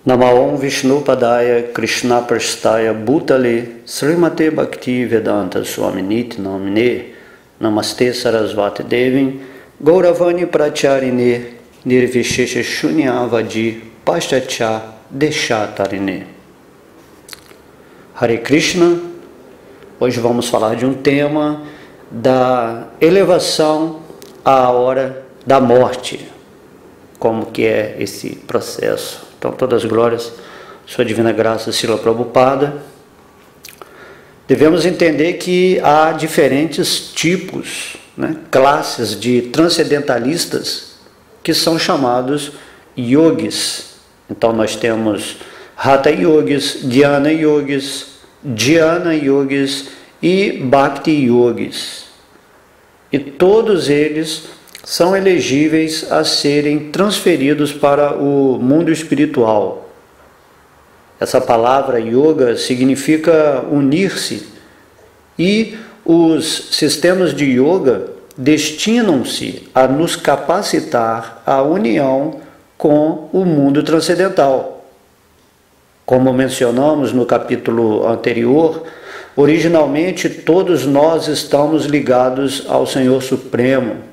Namo Vishnu Padaya Krishna Prasthaya Bhutale Srimate Bhakti Vedanta Swaminiti Namine Namaste Sarasvati Devin Gauravani Pracharine Nirvishesha Shunyavadi Paschatcha Deshatarine. Hare Krishna. Hoje vamos falar de um tema da elevação à hora da morte. Como que é esse processo? Então, todas as glórias, Sua Divina Graça, Srila Prabhupada. Devemos entender que há diferentes tipos, classes de transcendentalistas que são chamados yogis. Então, nós temos Hatha Yogis, Dhyana Yogis, Dhyana Yogis e Bhakti Yogis. E todos eles são elegíveis a serem transferidos para o mundo espiritual. Essa palavra yoga significa unir-se, e os sistemas de yoga destinam-se a nos capacitar à união com o mundo transcendental. Como mencionamos no capítulo anterior, originalmente todos nós estamos ligados ao Senhor Supremo,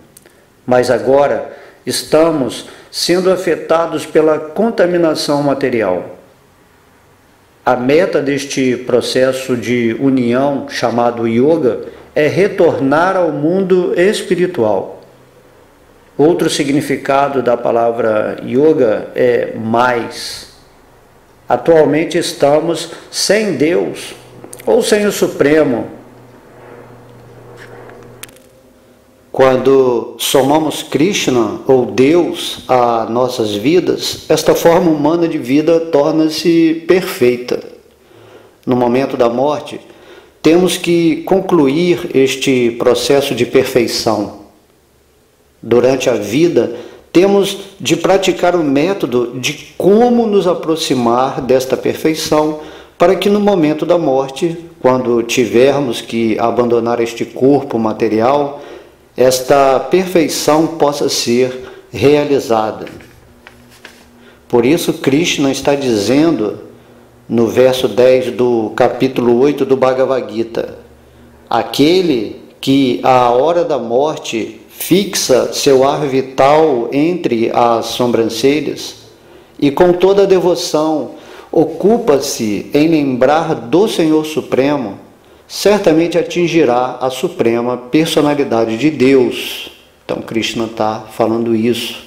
mas agora estamos sendo afetados pela contaminação material. A meta deste processo de união, chamado yoga, é retornar ao mundo espiritual. Outro significado da palavra yoga é mais. Atualmente estamos sem Deus ou sem o Supremo. Quando somamos Krishna ou Deus a nossas vidas, esta forma humana de vida torna-se perfeita. No momento da morte, temos que concluir este processo de perfeição. Durante a vida, temos de praticar o método de como nos aproximar desta perfeição, para que no momento da morte, quando tivermos que abandonar este corpo material, esta perfeição possa ser realizada. Por isso, Krishna está dizendo no verso 10 do capítulo 8 do Bhagavad Gita: aquele que à hora da morte fixa seu ar vital entre as sobrancelhas e com toda a devoção ocupa-se em lembrar do Senhor Supremo, certamente atingirá a suprema personalidade de Deus. Então, Krishna está falando isso.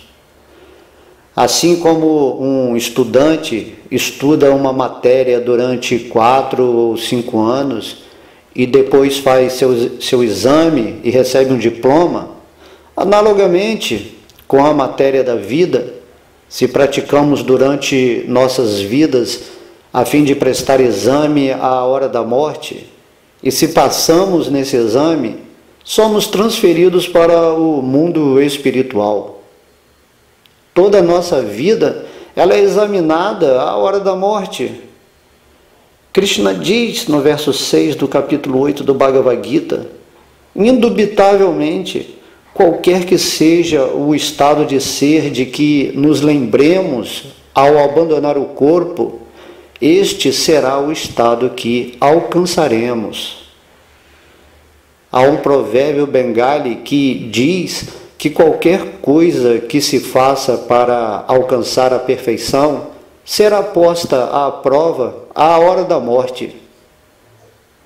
Assim como um estudante estuda uma matéria durante 4 ou 5 anos e depois faz seu exame e recebe um diploma, analogamente com a matéria da vida, se praticamos durante nossas vidas a fim de prestar exame à hora da morte, e se passamos nesse exame, somos transferidos para o mundo espiritual. Toda a nossa vida, ela é examinada à hora da morte. Krishna diz no verso 6 do capítulo 8 do Bhagavad Gita: indubitavelmente, qualquer que seja o estado de ser de que nos lembremos ao abandonar o corpo, este será o estado que alcançaremos. Há um provérbio bengali que diz que qualquer coisa que se faça para alcançar a perfeição será posta à prova à hora da morte.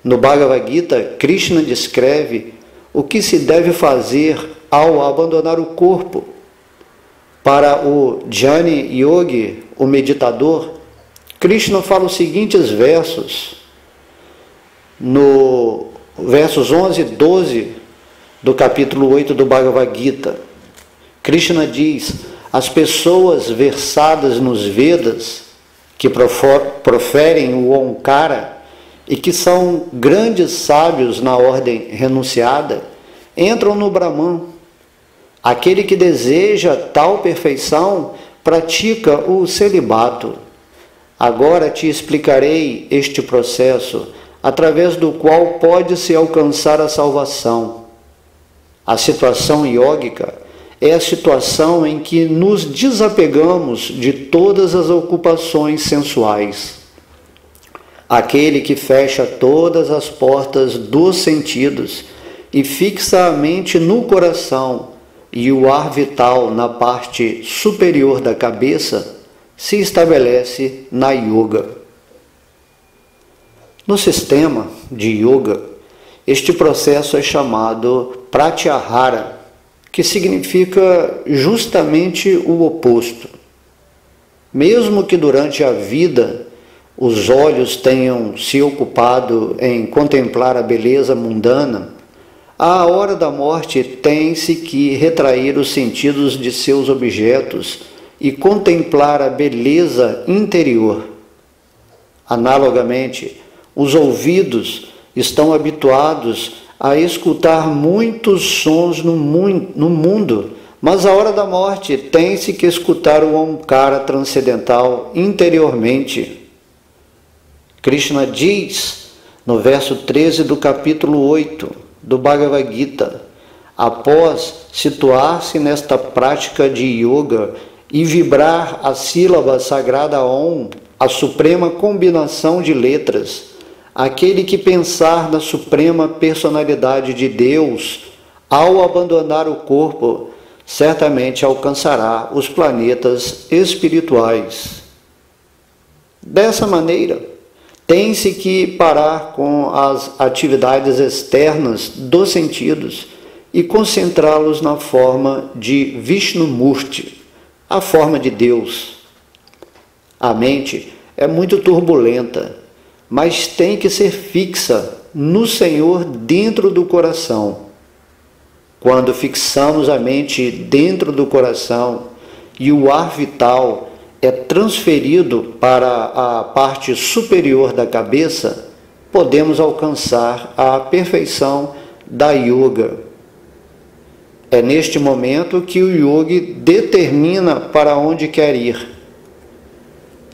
No Bhagavad Gita, Krishna descreve o que se deve fazer ao abandonar o corpo. Para o Jnani Yogi, o meditador, Krishna fala os seguintes versos, no versos 11 e 12 do capítulo 8 do Bhagavad Gita. Krishna diz: as pessoas versadas nos Vedas, que proferem o Omkara e que são grandes sábios na ordem renunciada, entram no Brahman. Aquele que deseja tal perfeição pratica o celibato. Agora te explicarei este processo, através do qual pode-se alcançar a salvação. A situação iógica é a situação em que nos desapegamos de todas as ocupações sensuais. Aquele que fecha todas as portas dos sentidos e fixa a mente no coração e o ar vital na parte superior da cabeça, se estabelece na yoga. No sistema de yoga, este processo é chamado pratyahara, que significa justamente o oposto. Mesmo que durante a vida os olhos tenham se ocupado em contemplar a beleza mundana, à hora da morte tem-se que retrair os sentidos de seus objetos e contemplar a beleza interior. Analogamente, os ouvidos estão habituados a escutar muitos sons no mundo, mas à hora da morte tem-se que escutar o Omkara transcendental interiormente. Krishna diz, no verso 13 do capítulo 8 do Bhagavad Gita, após situar-se nesta prática de yoga e vibrar a sílaba sagrada Om, a suprema combinação de letras, aquele que pensar na suprema personalidade de Deus, ao abandonar o corpo, certamente alcançará os planetas espirituais. Dessa maneira, tem-se que parar com as atividades externas dos sentidos e concentrá-los na forma de Vishnumurti, a forma de Deus. A mente é muito turbulenta, mas tem que ser fixa no Senhor dentro do coração. Quando fixamos a mente dentro do coração e o ar vital é transferido para a parte superior da cabeça, podemos alcançar a perfeição da yoga. É neste momento que o yogi determina para onde quer ir.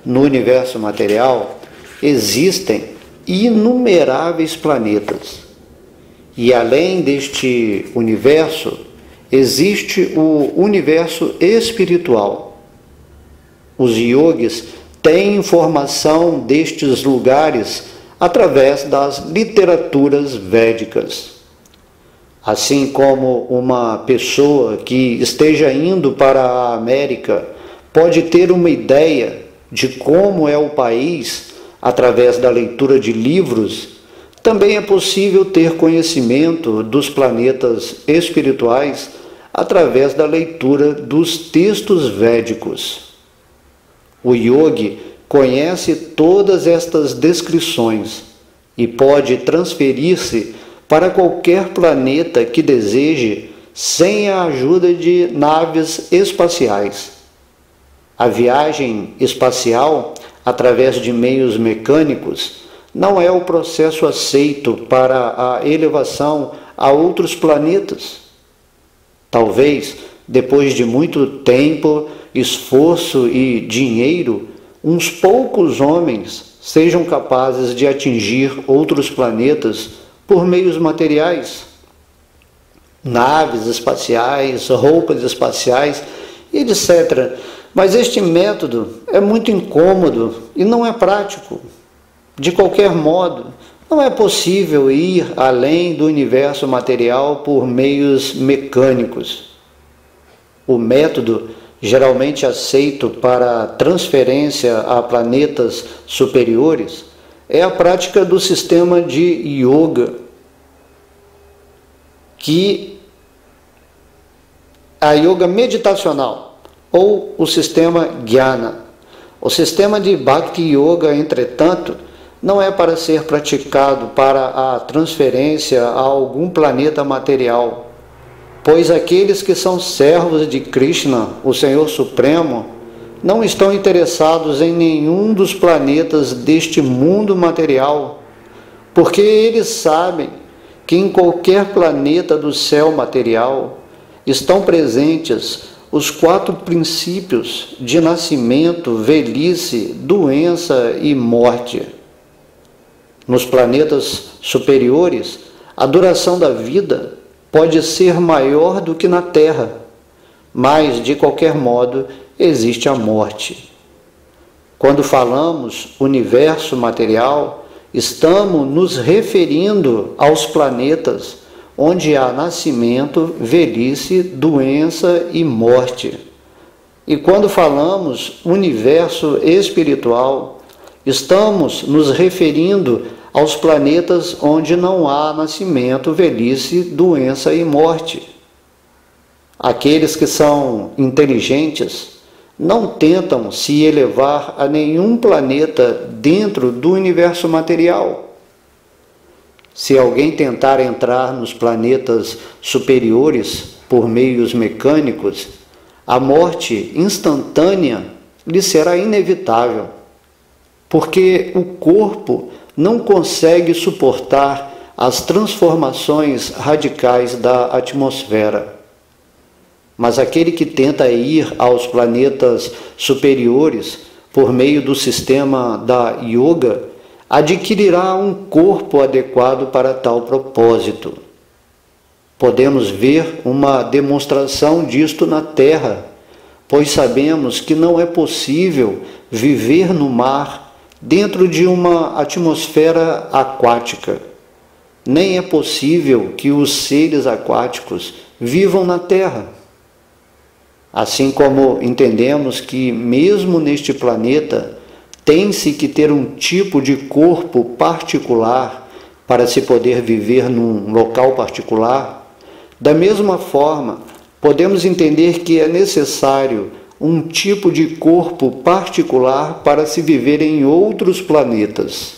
No universo material, existem inumeráveis planetas. E além deste universo, existe o universo espiritual. Os yogis têm informação destes lugares através das literaturas védicas. Assim como uma pessoa que esteja indo para a América pode ter uma ideia de como é o país através da leitura de livros, também é possível ter conhecimento dos planetas espirituais através da leitura dos textos védicos. O yogi conhece todas estas descrições e pode transferir-se para qualquer planeta que deseje sem a ajuda de naves espaciais. A viagem espacial, através de meios mecânicos, não é o processo aceito para a elevação a outros planetas. Talvez, depois de muito tempo, esforço e dinheiro, uns poucos homens sejam capazes de atingir outros planetas por meios materiais. Naves espaciais, roupas espaciais, etc. Mas este método é muito incômodo e não é prático. De qualquer modo, não é possível ir além do universo material por meios mecânicos. O método geralmente aceito para transferência a planetas superiores é a prática do sistema de yoga, a yoga meditacional, ou o sistema Jnana. O sistema de Bhakti Yoga, entretanto, não é para ser praticado para a transferência a algum planeta material, pois aqueles que são servos de Krishna, o Senhor Supremo, não estão interessados em nenhum dos planetas deste mundo material, porque eles sabem que em qualquer planeta do céu material estão presentes os 4 princípios de nascimento, velhice, doença e morte. Nos planetas superiores, a duração da vida pode ser maior do que na Terra, mas de qualquer modo existe a morte. Quando falamos universo material, estamos nos referindo aos planetas onde há nascimento, velhice, doença e morte. E quando falamos universo espiritual, estamos nos referindo aos planetas onde não há nascimento, velhice, doença e morte. Aqueles que são inteligentes não tentam se elevar a nenhum planeta dentro do universo material. Se alguém tentar entrar nos planetas superiores por meios mecânicos, a morte instantânea lhe será inevitável, porque o corpo não consegue suportar as transformações radicais da atmosfera. Mas aquele que tenta ir aos planetas superiores por meio do sistema da yoga adquirirá um corpo adequado para tal propósito. Podemos ver uma demonstração disto na Terra, pois sabemos que não é possível viver no mar dentro de uma atmosfera aquática. Nem é possível que os seres aquáticos vivam na Terra. Assim como entendemos que, mesmo neste planeta, tem-se que ter um tipo de corpo particular para se poder viver num local particular, da mesma forma, podemos entender que é necessário um tipo de corpo particular para se viver em outros planetas.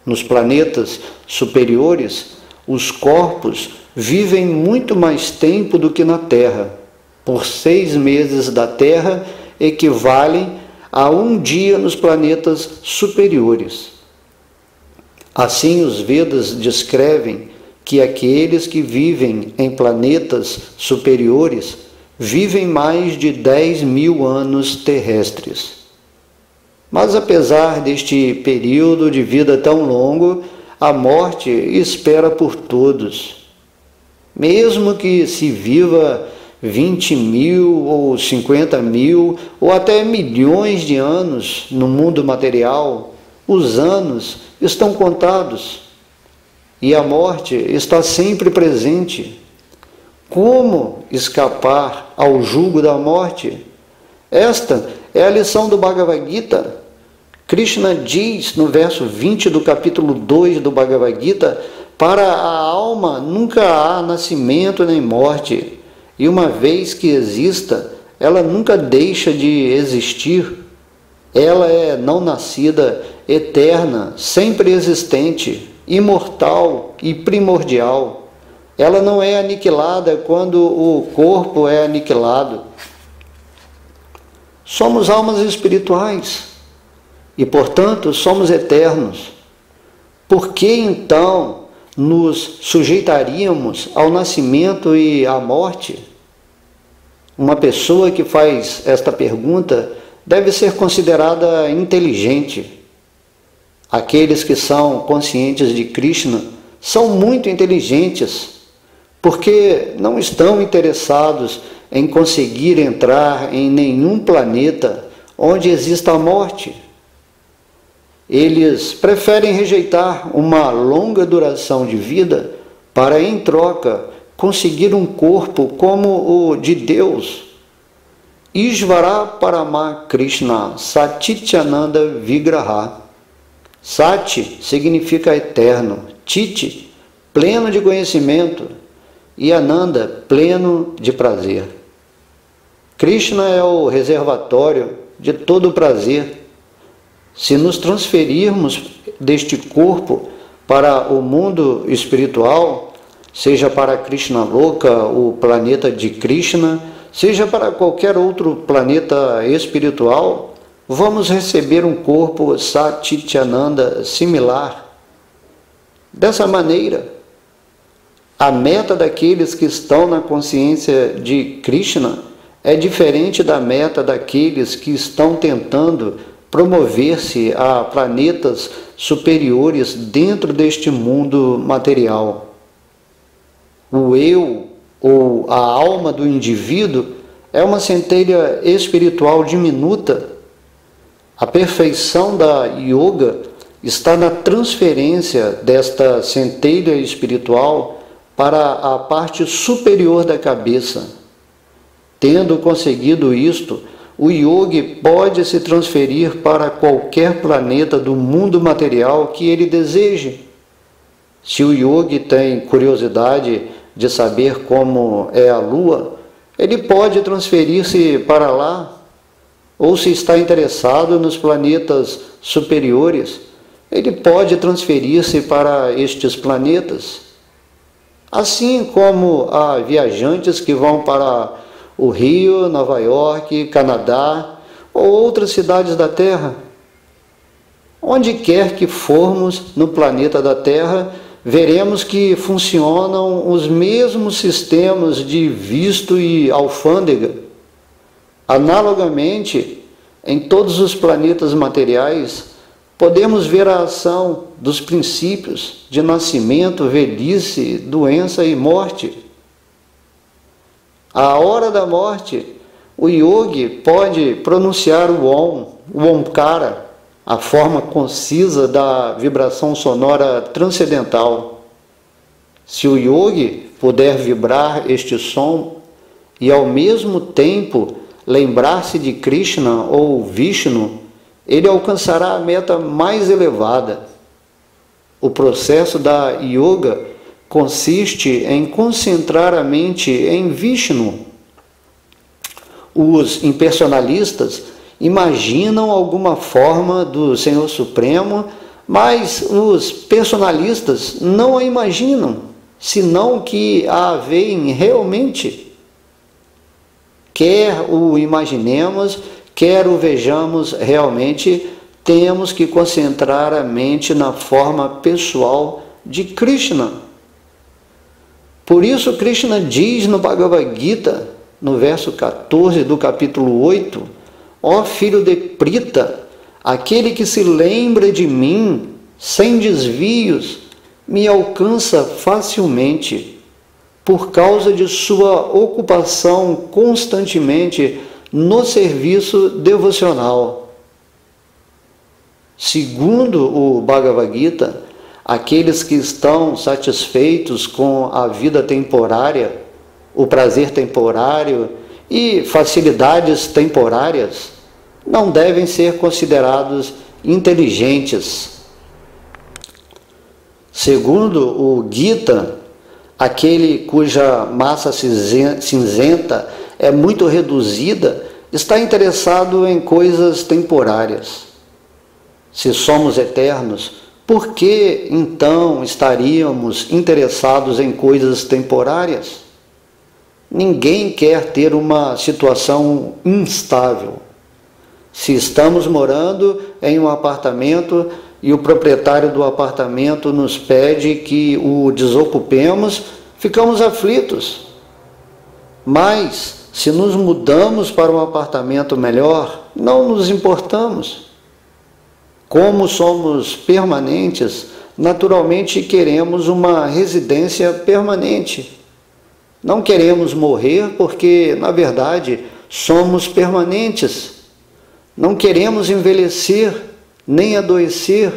Nos planetas superiores, os corpos vivem muito mais tempo do que na Terra. Por 6 meses da Terra equivalem a um dia nos planetas superiores. Assim, os Vedas descrevem que aqueles que vivem em planetas superiores vivem mais de 10.000 anos terrestres. Mas apesar deste período de vida tão longo, a morte espera por todos. Mesmo que se viva 20.000 ou 50.000 ou até milhões de anos no mundo material, os anos estão contados e a morte está sempre presente. Como escapar ao jugo da morte? Esta é a lição do Bhagavad Gita. Krishna diz no verso 20 do capítulo 2 do Bhagavad Gita: para a alma nunca há nascimento nem morte. E uma vez que exista, ela nunca deixa de existir. Ela é não nascida, eterna, sempre existente, imortal e primordial. Ela não é aniquilada quando o corpo é aniquilado. Somos almas espirituais e, portanto, somos eternos. Por que então nos sujeitaríamos ao nascimento e à morte? Uma pessoa que faz esta pergunta deve ser considerada inteligente. Aqueles que são conscientes de Krishna são muito inteligentes, porque não estão interessados em conseguir entrar em nenhum planeta onde exista a morte. Eles preferem rejeitar uma longa duração de vida para, em troca, conseguir um corpo como o de Deus. Ishvara Parama Krishna Satityananda Vigraha. Sati significa eterno, Titi, pleno de conhecimento, e Ananda, pleno de prazer. Krishna é o reservatório de todo o prazer. Se nos transferirmos deste corpo para o mundo espiritual, seja para Krishna Loka, o planeta de Krishna, seja para qualquer outro planeta espiritual, vamos receber um corpo Satityananda similar. Dessa maneira, a meta daqueles que estão na consciência de Krishna é diferente da meta daqueles que estão tentando promover-se a planetas superiores dentro deste mundo material. O eu, ou a alma do indivíduo, é uma centelha espiritual diminuta. A perfeição da yoga está na transferência desta centelha espiritual para a parte superior da cabeça. Tendo conseguido isto, o yogi pode se transferir para qualquer planeta do mundo material que ele deseje. Se o yogi tem curiosidade de saber como é a Lua, ele pode transferir-se para lá. Ou se está interessado nos planetas superiores, ele pode transferir-se para estes planetas. Assim como há viajantes que vão para o Rio, Nova York, Canadá ou outras cidades da Terra. Onde quer que formos no planeta da Terra, veremos que funcionam os mesmos sistemas de visto e alfândega. Analogamente, em todos os planetas materiais, podemos ver a ação dos princípios de nascimento, velhice, doença e morte. À hora da morte, o yogi pode pronunciar o Omkara, a forma concisa da vibração sonora transcendental. Se o yogi puder vibrar este som e ao mesmo tempo lembrar-se de Krishna ou Vishnu, ele alcançará a meta mais elevada. O processo da yoga consiste em concentrar a mente em Vishnu. Os impersonalistas imaginam alguma forma do Senhor Supremo, mas os personalistas não a imaginam, senão que a veem realmente. Quer o imaginemos, quer o vejamos realmente, temos que concentrar a mente na forma pessoal de Krishna. Por isso, Krishna diz no Bhagavad Gita, no verso 14 do capítulo 8, ó filho de Prita, aquele que se lembra de mim, sem desvios, me alcança facilmente, por causa de sua ocupação constantemente no serviço devocional. Segundo o Bhagavad Gita, aqueles que estão satisfeitos com a vida temporária, o prazer temporário e facilidades temporárias, não devem ser considerados inteligentes. Segundo o Gita, aquele cuja massa cinzenta é muito reduzida está interessado em coisas temporárias. Se somos eternos, por que então estaríamos interessados em coisas temporárias? Ninguém quer ter uma situação instável. Se estamos morando em um apartamento e o proprietário do apartamento nos pede que o desocupemos, ficamos aflitos. Mas, se nos mudamos para um apartamento melhor, não nos importamos. Como somos permanentes, naturalmente queremos uma residência permanente. Não queremos morrer porque, na verdade, somos permanentes. Não queremos envelhecer nem adoecer,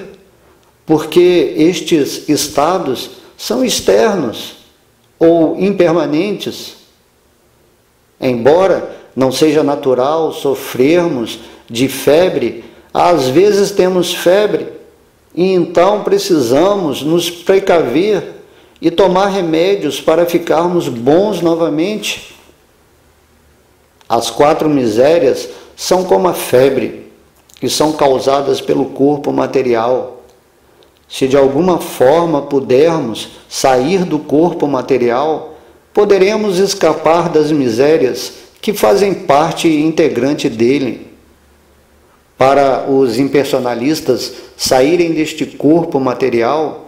porque estes estados são externos ou impermanentes. Embora não seja natural sofrermos de febre, às vezes temos febre e então precisamos nos precaver e tomar remédios para ficarmos bons novamente. As 4 misérias são como a febre, que são causadas pelo corpo material. Se de alguma forma pudermos sair do corpo material, poderemos escapar das misérias que fazem parte integrante dele. Para os impersonalistas saírem deste corpo material,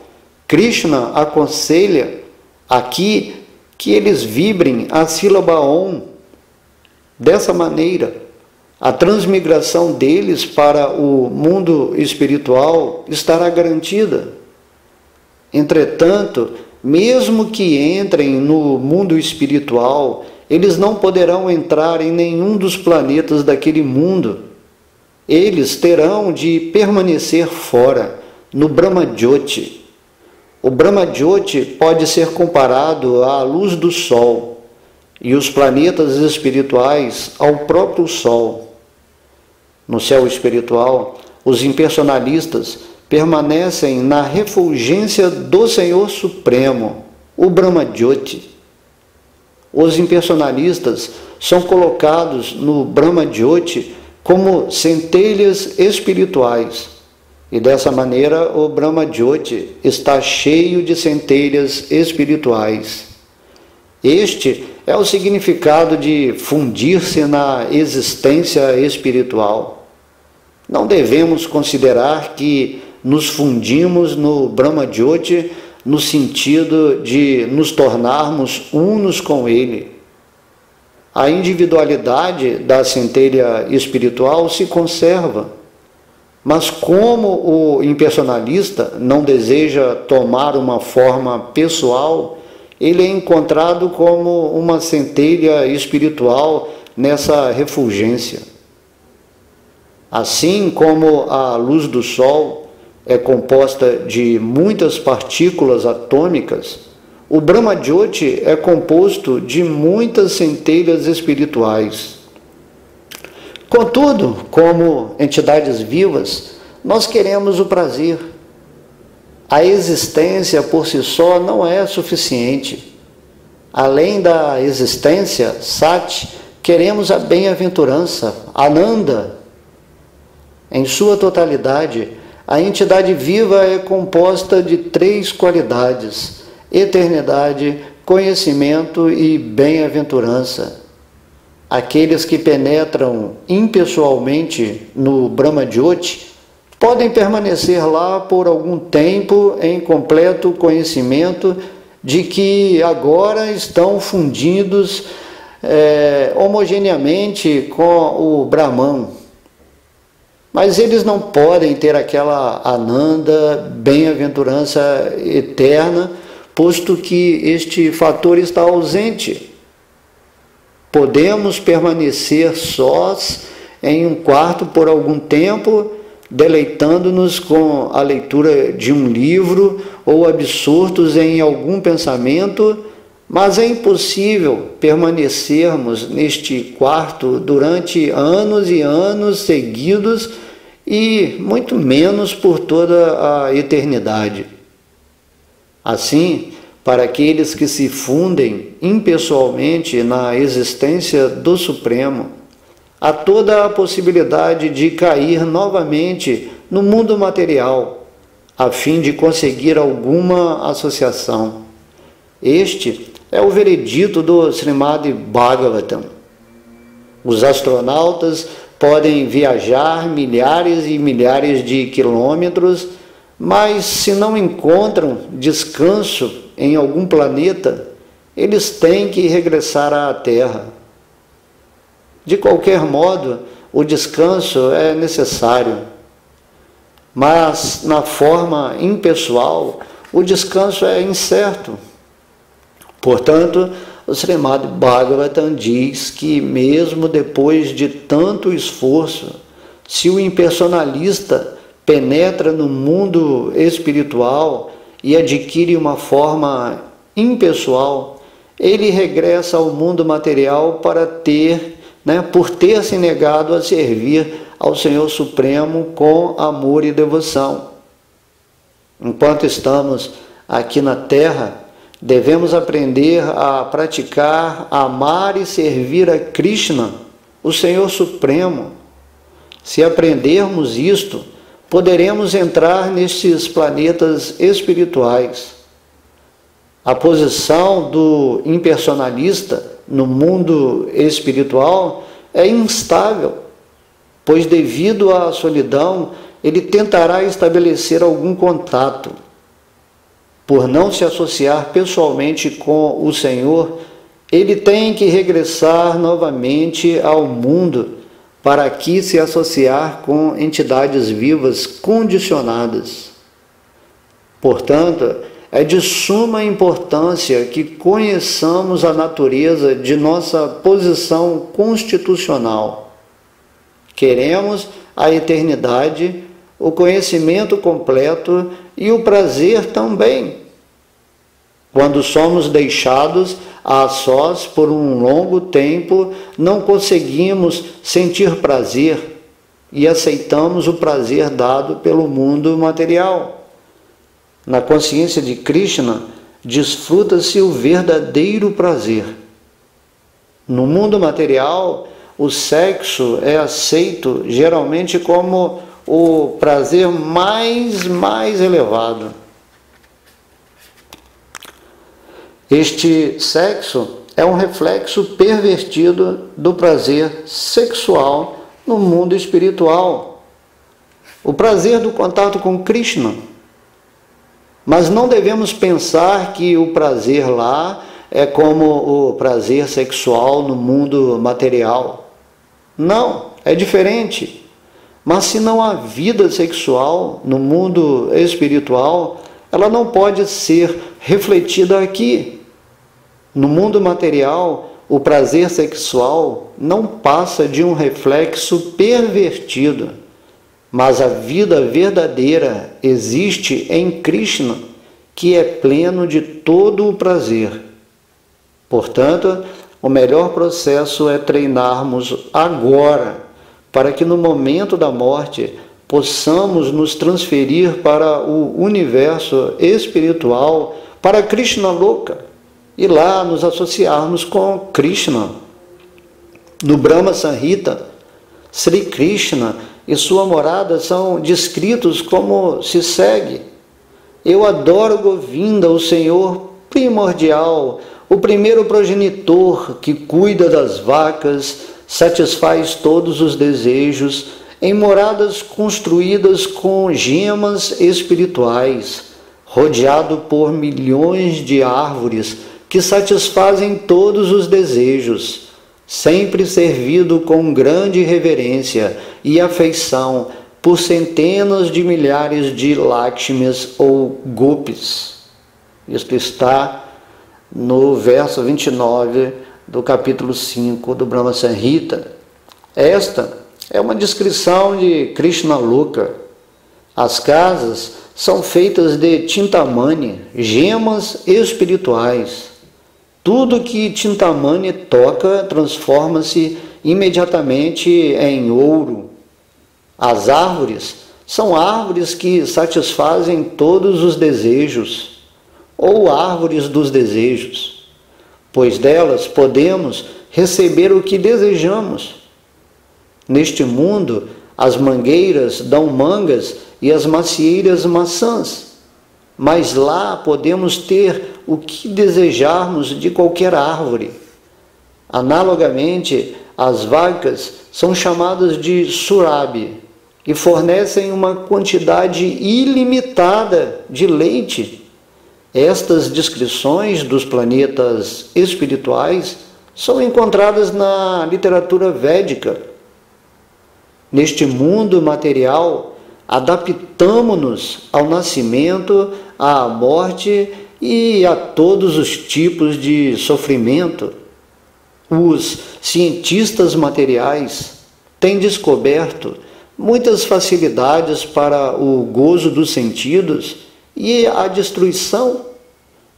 Krishna aconselha aqui que eles vibrem a sílaba Om. Dessa maneira, a transmigração deles para o mundo espiritual estará garantida. Entretanto, mesmo que entrem no mundo espiritual eles não poderão entrar em nenhum dos planetas daquele mundo. Eles terão de permanecer fora, no Brahma-jyoti. O Brahma-jyoti pode ser comparado à luz do Sol e os planetas espirituais ao próprio Sol. No céu espiritual, os impersonalistas permanecem na refulgência do Senhor Supremo, o Brahma-jyoti. Os impersonalistas são colocados no Brahma-jyoti como centelhas espirituais, e dessa maneira o Brahma-jyoti está cheio de centelhas espirituais. Este é o significado de fundir-se na existência espiritual. Não devemos considerar que nos fundimos no Brahma-jyoti no sentido de nos tornarmos unos com ele. A individualidade da centelha espiritual se conserva, mas como o impersonalista não deseja tomar uma forma pessoal, ele é encontrado como uma centelha espiritual nessa refulgência. Assim como a luz do Sol é composta de muitas partículas atômicas, o Brahma-jyoti é composto de muitas centelhas espirituais. Contudo, como entidades vivas, nós queremos o prazer. A existência por si só não é suficiente. Além da existência, Sati, queremos a bem-aventurança, Ananda. Em sua totalidade, a entidade viva é composta de 3 qualidades: eternidade, conhecimento e bem-aventurança. Aqueles que penetram impessoalmente no Brahma-jyoti podem permanecer lá por algum tempo em completo conhecimento de que agora estão fundidos homogeneamente com o Brahman. Mas eles não podem ter aquela Ananda, bem-aventurança eterna, posto que este fator está ausente. Podemos permanecer sós em um quarto por algum tempo, deleitando-nos com a leitura de um livro ou absortos em algum pensamento, mas é impossível permanecermos neste quarto durante anos e anos seguidos e muito menos por toda a eternidade. Assim, para aqueles que se fundem impessoalmente na existência do Supremo, há toda a possibilidade de cair novamente no mundo material, a fim de conseguir alguma associação. Este é o veredito do Srimad Bhagavatam. Os astronautas podem viajar milhares e milhares de quilômetros, mas se não encontram descanso em algum planeta, eles têm que regressar à Terra. De qualquer modo, o descanso é necessário, mas na forma impessoal, o descanso é incerto. Portanto, o Srimad Bhagavatam diz que mesmo depois de tanto esforço, se o impersonalista penetra no mundo espiritual e adquire uma forma impessoal, ele regressa ao mundo material por ter se negado a servir ao Senhor Supremo com amor e devoção. Enquanto estamos aqui na Terra, devemos aprender a praticar, amar e servir a Krishna, o Senhor Supremo. Se aprendermos isto, poderemos entrar nestes planetas espirituais. A posição do impersonalista no mundo espiritual é instável, pois devido à solidão, ele tentará estabelecer algum contato. Por não se associar pessoalmente com o Senhor, ele tem que regressar novamente ao mundo para aqui se associar com entidades vivas condicionadas. Portanto, é de suma importância que conheçamos a natureza de nossa posição constitucional. Queremos a eternidade, o conhecimento completo e o prazer também. Quando somos deixados a sós por um longo tempo, não conseguimos sentir prazer e aceitamos o prazer dado pelo mundo material. Na consciência de Krishna, desfruta-se o verdadeiro prazer. No mundo material, o sexo é aceito geralmente como o prazer mais elevado. Este sexo é um reflexo pervertido do prazer sexual no mundo espiritual. O prazer do contato com Krishna. Mas não devemos pensar que o prazer lá é como o prazer sexual no mundo material. Não, é diferente. Mas se não há vida sexual no mundo espiritual, ela não pode ser refletida aqui. No mundo material, o prazer sexual não passa de um reflexo pervertido. Mas a vida verdadeira existe em Krishna, que é pleno de todo o prazer. Portanto, o melhor processo é treinarmos agora, para que no momento da morte possamos nos transferir para o universo espiritual, para Krishna Loka, e lá nos associarmos com Krishna. No Brahma Samhita, Sri Krishna e sua morada são descritos como se segue: eu adoro Govinda, o Senhor primordial, o primeiro progenitor que cuida das vacas, satisfaz todos os desejos, em moradas construídas com gemas espirituais, rodeado por milhões de árvores que satisfazem todos os desejos, sempre servido com grande reverência e afeição por centenas de milhares de Lakshmis ou Gopis. Isto está no verso 29 do capítulo 5 do Brahma Samhita. Esta é uma descrição de Krishna Loka. As casas são feitas de Chintamani, gemas espirituais. Tudo que Chintamani toca transforma-se imediatamente em ouro. As árvores são árvores que satisfazem todos os desejos, ou árvores dos desejos, pois delas podemos receber o que desejamos. Neste mundo, as mangueiras dão mangas e as macieiras maçãs, mas lá podemos ter o que desejarmos de qualquer árvore. Analogamente, as vacas são chamadas de Surabhi e fornecem uma quantidade ilimitada de leite. Estas descrições dos planetas espirituais são encontradas na literatura védica. Neste mundo material, adaptamo-nos ao nascimento, à morte e a todos os tipos de sofrimento. Os cientistas materiais têm descoberto muitas facilidades para o gozo dos sentidos e a destruição,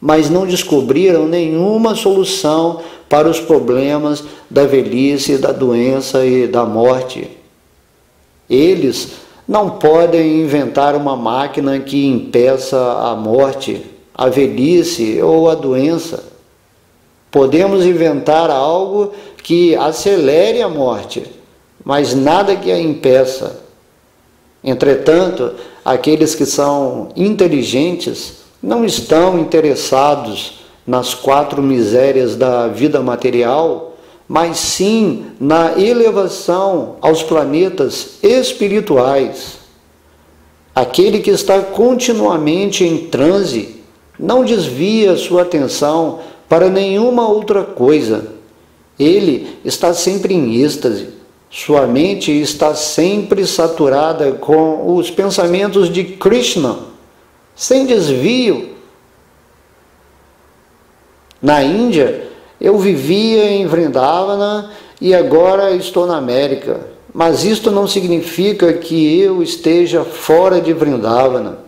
mas não descobriram nenhuma solução para os problemas da velhice, da doença e da morte. Eles não podem inventar uma máquina que impeça a morte, a velhice ou a doença. Podemos inventar algo que acelere a morte, mas nada que a impeça. Entretanto, aqueles que são inteligentes não estão interessados nas 4 misérias da vida material, mas sim na elevação aos planetas espirituais. Aquele que está continuamente em transe não desvia sua atenção para nenhuma outra coisa. Ele está sempre em êxtase. Sua mente está sempre saturada com os pensamentos de Krishna, sem desvio, Na Índia, eu vivia em Vrindavana e agora estou na América. Mas isto não significa que eu esteja fora de Vrindavana.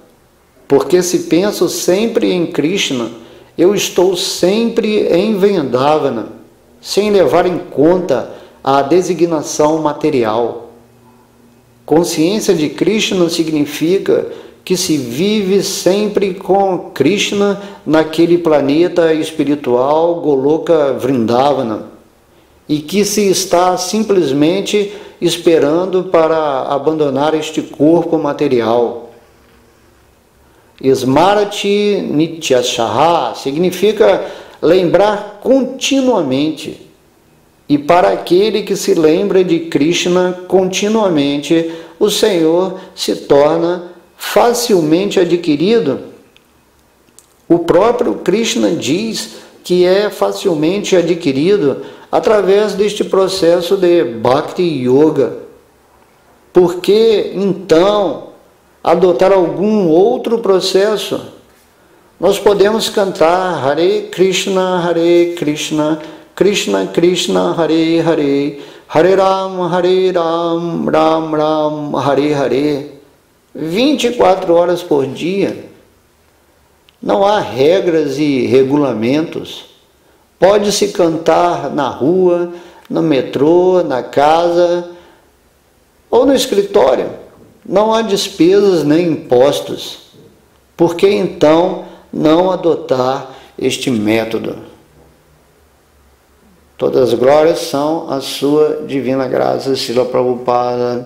Porque se penso sempre em Krishna, eu estou sempre em Vrindavana, sem levar em conta a designação material. Consciência de Krishna significa que se vive sempre com Krishna naquele planeta espiritual Goloka Vrindavana e que se está simplesmente esperando para abandonar este corpo material. Smarati Nityashaha significa lembrar continuamente. E para aquele que se lembra de Krishna continuamente, o Senhor se torna facilmente adquirido. O próprio Krishna diz que é facilmente adquirido através deste processo de Bhakti Yoga. Por que, então, adotar algum outro processo? Nós podemos cantar Hare Krishna, Krishna Krishna, Hare Hare, Hare Ram, Ram Ram, Hare Hare, 24 horas por dia. Não há regras e regulamentos. Pode-se cantar na rua, no metrô, na casa ou no escritório. Não há despesas nem impostos. Por que então não adotar este método? Todas as glórias são a sua divina graça, Srila Prabhupada.